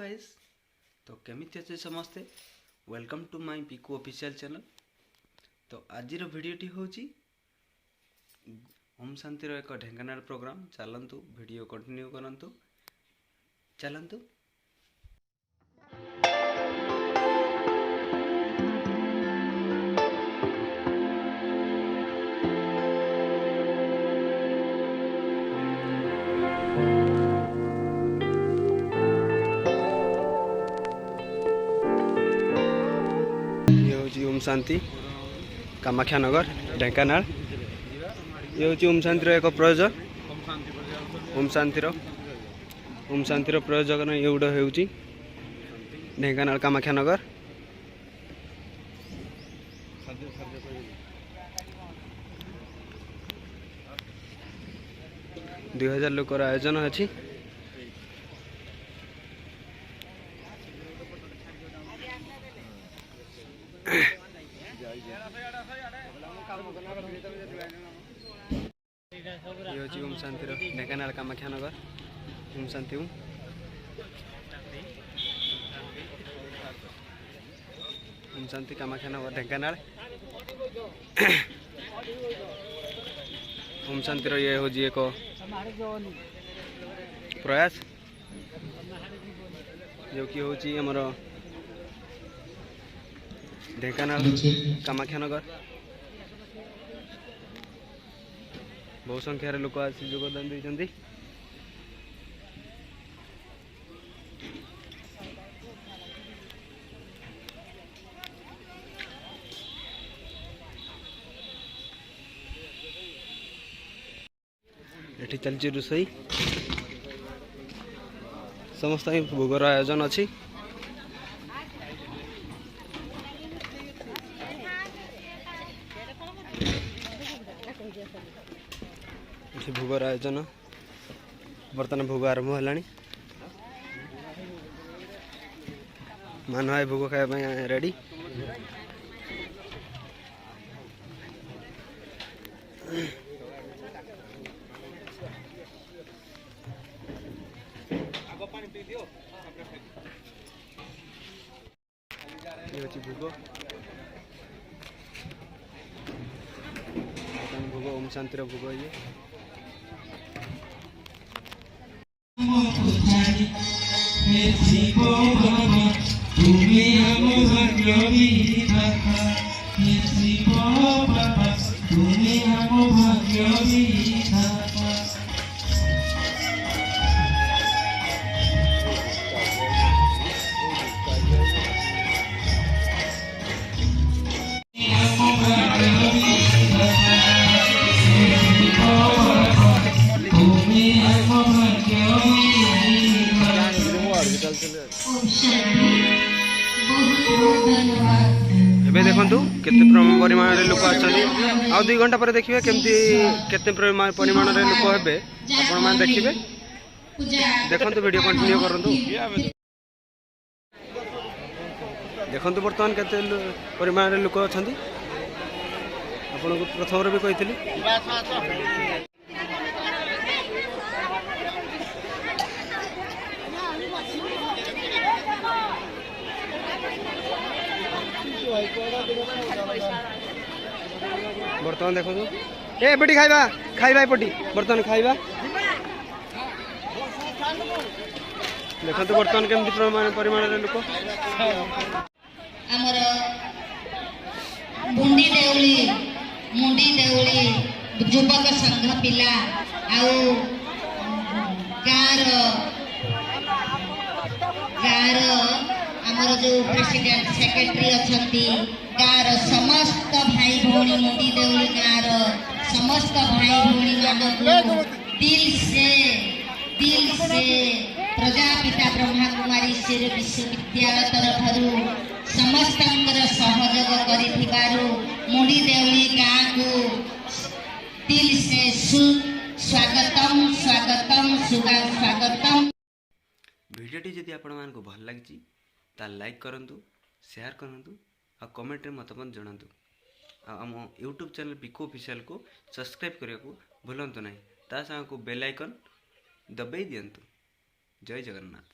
Guys. तो केमिति अच्छे समस्ते welcome to my Piku official channel. तो आज भिडटी हूँ ओम शांतिर एक ढेंकानाल प्रोग्राम। चलतु वीडियो कंटिन्यू करंतु चलतु। ओम शांति कामाख्यानगर ढेंकानाल। ये हूँ ओम शांतिर एक प्रयोजन। ओम शांतिर प्रयोजन ये गुड़ा हो ढेंकानाल कामाख्यानगर। दुई 2000 लोकर आयोजन अच्छी। ये हूँ ओम शांतिर ढेंकानाल कामाख्यानगर। ओम शांति ओम शांति कामाख्यानगर ढेंकानाल। ओम शांतिर ये हूँ एक प्रयास जो कि हूँ आमर ढेंकानाल कामाख्यानगर। बहु संख्यार लोक आसी योगदान देइछन्ति। एठी चलछि रोषई। समस्त भोगर आयोजन अच्छी। भोगर आयोजन बर्तमान भोग आरंभ है। मान भाई भोग खाया रेडी। ये भोग भोग ओम शांतिर भोग। ये एबे देखंतु केते परिमाण रे लोक आछथि। आ 2 घंटा पर देखिबे केमती केते परिमाण रे लोक हेबे आपण मान देखिबे। देखंतु वीडियो कंटिन्यू करंतु। देखंतु वर्तमान केते परिमाण रे लोक अछथि। आपण को प्रथम रे भी कहितली। बर्तमान देखो ए बेटी खाइबा खाइबा पटी बर्तमान खाइबा देखो तो बर्तमान केमती परिमाण रे लोक हमर मुंडी देउली युवक संघ पिला आउ गार हमर जो प्रेसिडेंट सेक्रेटरी अछंती गार समस्त भाई भौणी मुंडी देउली गार समस्त भाई भौणी मानक दिल से प्रजापिता ब्रह्मा कुमारी शेर विश्वविद्यालय तरफरु समस्त सहयोग करिथिबारु मुंडी देउली गाँ को दिल से स्वागतम स्वागतम। वीडियोटी जदि आपण मानकु भल लागिछि ता लाइक करंतु, शेयर करंतु आ कमेंट रे मतमत जणांतु। आम यूट्यूब चैनल पिकू ऑफिशियल को सब्सक्राइब करने को भूलंतु नहीं। ता संग को बेल आइकन दबाई दियंतु। जय जगन्नाथ।